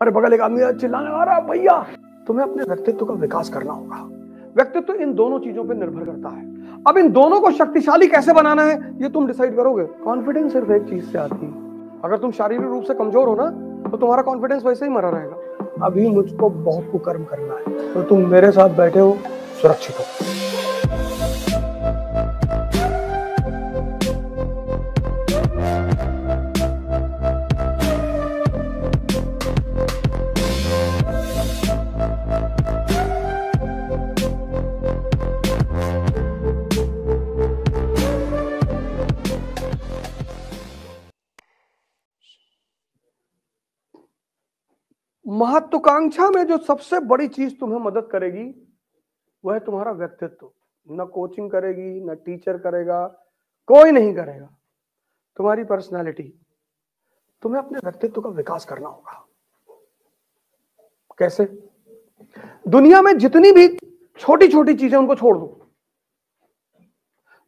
अरे बगल एक आदमी चिल्लाने आ रहा, भैया तुम्हें अपने व्यक्तित्व का विकास करना होगा। व्यक्तित्व इन दोनों चीजों पर निर्भर करता है। अब इन दोनों को शक्तिशाली कैसे बनाना है ये तुम डिसाइड करोगे। कॉन्फिडेंस सिर्फ एक चीज से आती है, अगर तुम शारीरिक रूप से कमजोर हो ना तो तुम्हारा कॉन्फिडेंस वैसे ही मरा रहेगा। अभी मुझको बहुत कुकर्म करना है, तो तुम मेरे साथ बैठे हो, सुरक्षित हो। महत्वाकांक्षा में जो सबसे बड़ी चीज तुम्हें मदद करेगी वह है तुम्हारा व्यक्तित्व। न कोचिंग करेगी, न टीचर करेगा, कोई नहीं करेगा। तुम्हारी पर्सनालिटी। तुम्हें अपने व्यक्तित्व का विकास करना होगा। कैसे? दुनिया में जितनी भी छोटी छोटी चीजें उनको छोड़ दो।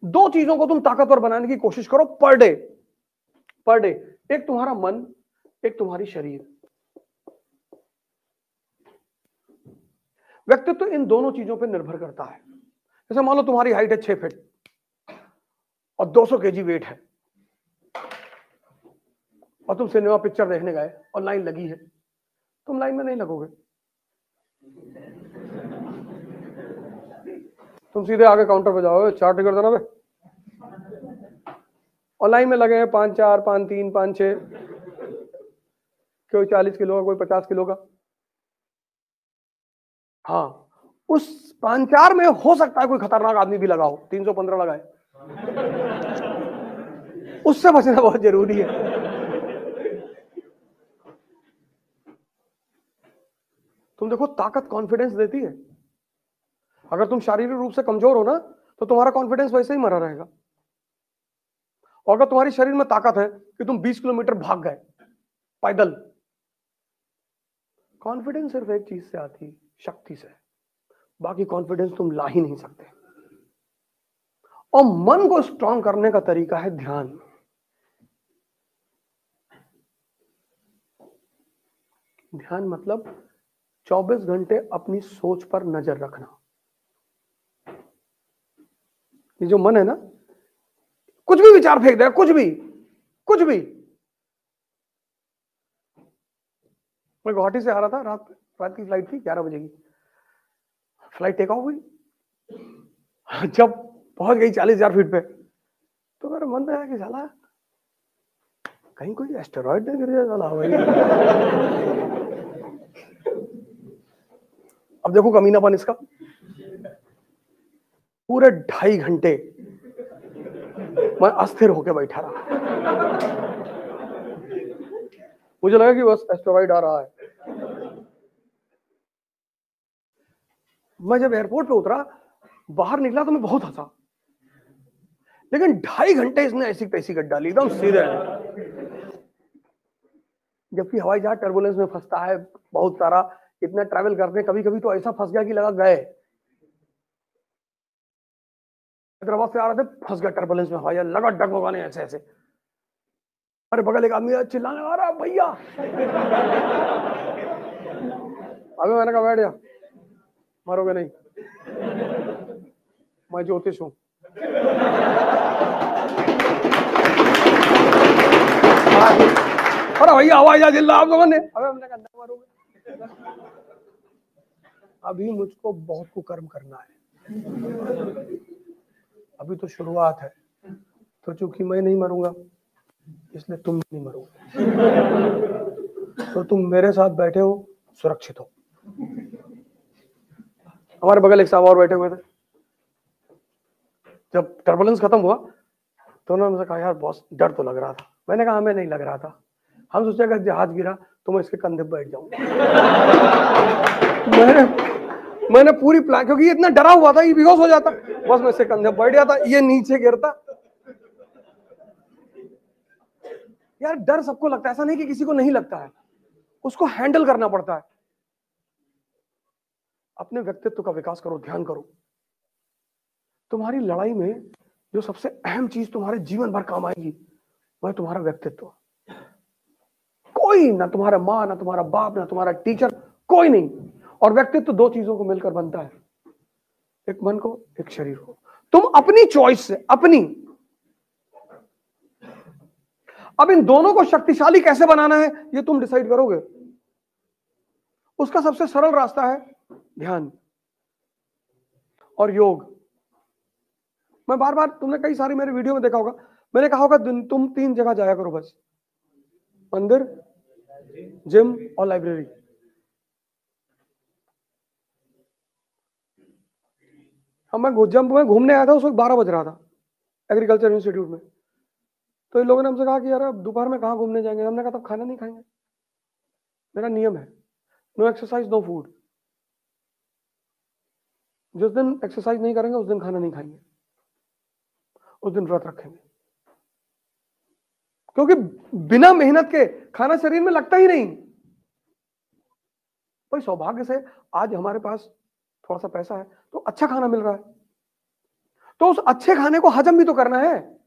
दो चीजों को तुम ताकतवर बनाने की कोशिश करो पर डे। एक तुम्हारा मन, एक तुम्हारी शरीर। व्यक्तित्व इन दोनों चीजों पर निर्भर करता है। जैसे मान लो तुम्हारी हाइट है 6 फीट और 200 केजी वेट है, और तुम सिनेमा पिक्चर देखने गए और लाइन लगी है, तुम लाइन में नहीं लगोगे, तुम सीधे आगे काउंटर पे जाओगे, 4 टिकट देना बे। और लाइन में लगे हैं 5 4 5 3 5 6, कोई 40 किलो का, कोई 50 किलो का। हाँ, उस 5 4 में हो सकता है कोई खतरनाक आदमी भी लगा हो, 315 लगाए। उससे बचना बहुत जरूरी है। तुम देखो, ताकत कॉन्फिडेंस देती है। अगर तुम शारीरिक रूप से कमजोर हो ना तो तुम्हारा कॉन्फिडेंस वैसे ही मरा रहेगा। और अगर तुम्हारी शरीर में ताकत है कि तुम 20 किलोमीटर भाग गए पैदल, कॉन्फिडेंस सिर्फ एक चीज से आती, शक्ति से। बाकी कॉन्फिडेंस तुम ला ही नहीं सकते। और मन को स्ट्रांग करने का तरीका है ध्यान। ध्यान मतलब 24 घंटे अपनी सोच पर नजर रखना। ये जो मन है ना, कुछ भी विचार फेंक देगा, कुछ भी। मैं गुवाहाटी से आ रहा था, रात की फ्लाइट थी, 11 बजे की फ्लाइट टेक ऑफ हुई। जब पहुंच गई 40,000 फीट पे, तो मेरा मन में आया कि साला कहीं कोई एस्टेरॉइड ना गिर जाए साला भाई। अब देखो कमीनापन इसका। पूरे 2.5 घंटे मैं अस्थिर होकर बैठा रहा। मुझे लगा कि बस एस्टेरॉइड आ रहा है। मैं जब एयरपोर्ट पे उतरा, बाहर निकला तो मैं बहुत हंसा, लेकिन 2.5 घंटे इसने ऐसी तैसी कर डाली एकदम सीधे। जबकि हवाई जहाज टर्बुलेंस में फंसता है बहुत सारा, इतना ट्रैवल करते, कभी कभी तो ऐसा फंस गया कि लगा गए। हैदराबाद से आ रहे थे, फंस गया टर्बुलेंस में, हवाई जहाज लगा डगमगाने ऐसे ऐसे। अरे बगल एक आदमी चिल्लाने आ रहा, भैया। अभी मैंने कहा बैठ जा, मरोगे नहीं, मैं ज्योतिष हूं। अरे भैया हवाई जहाज हिल रहा आप लोगों ने। अबे हमने कहा मरोगे। अभी मुझको बहुत कुकर्म करना है, अभी तो शुरुआत है। तो चूंकि मैं नहीं मरूंगा इसलिए तुम नहीं मरोगे, तो तुम मेरे साथ बैठे हो, सुरक्षित हो। हमारे बगल एक साहब और बैठे हुए थे। जब टर्बुलेंस खत्म हुआ तो उन्होंने मुझसे कहा, यार बॉस डर तो लग रहा था। मैंने कहा हमें नहीं लग रहा था, हम सोचे अगर जहाज गिरा तो मैं इसके कंधे पर बैठ जाऊंगा। मैंने पूरी प्लान, क्योंकि ये इतना डरा हुआ था, ये बेहोश हो जाता, बस मैं इसके कंधे पर बैठ जाता, ये नीचे गिरता। यार डर सबको लगता है, ऐसा नहीं कि किसी को नहीं लगता है, उसको हैंडल करना पड़ता है। अपने व्यक्तित्व का विकास करो, ध्यान करो। तुम्हारी लड़ाई में जो सबसे अहम चीज तुम्हारे जीवन भर काम आएगी वह तुम्हारा व्यक्तित्व। कोई कोई, ना तुम्हारा माँ, ना तुम्हारा बाप, ना तुम्हारा टीचर, कोई नहीं। और व्यक्तित्व दो चीजों को मिलकर बनता है, एक मन को, एक शरीर को। तुम अपनी चॉइस से, अपनी, अब इन दोनों को शक्तिशाली कैसे बनाना है ये तुम डिसाइड करोगे। उसका सबसे सरल रास्ता है ध्यान और योग। मैं बार बार, तुमने कई सारी मेरे वीडियो में देखा होगा, मैंने कहा होगा तुम 3 जगह जाया करो बस, मंदिर, जिम और लाइब्रेरी। जब मैं घूमने आया था उस वक्त 12 बज रहा था एग्रीकल्चर इंस्टीट्यूट में। तो इन लोगों ने हमसे कहा कि यार अब दोपहर में कहाँ घूमने जाएंगे। हमने कहा तब खाना नहीं खाएंगे। मेरा नियम है, नो एक्सरसाइज नो फूड। जिस दिन एक्सरसाइज नहीं करेंगे उस दिन खाना नहीं खाएंगे, उस दिन व्रत रखेंगे। क्योंकि बिना मेहनत के खाना शरीर में लगता ही नहीं। भाई सौभाग्य से आज हमारे पास थोड़ा सा पैसा है तो अच्छा खाना मिल रहा है, तो उस अच्छे खाने को हजम भी तो करना है।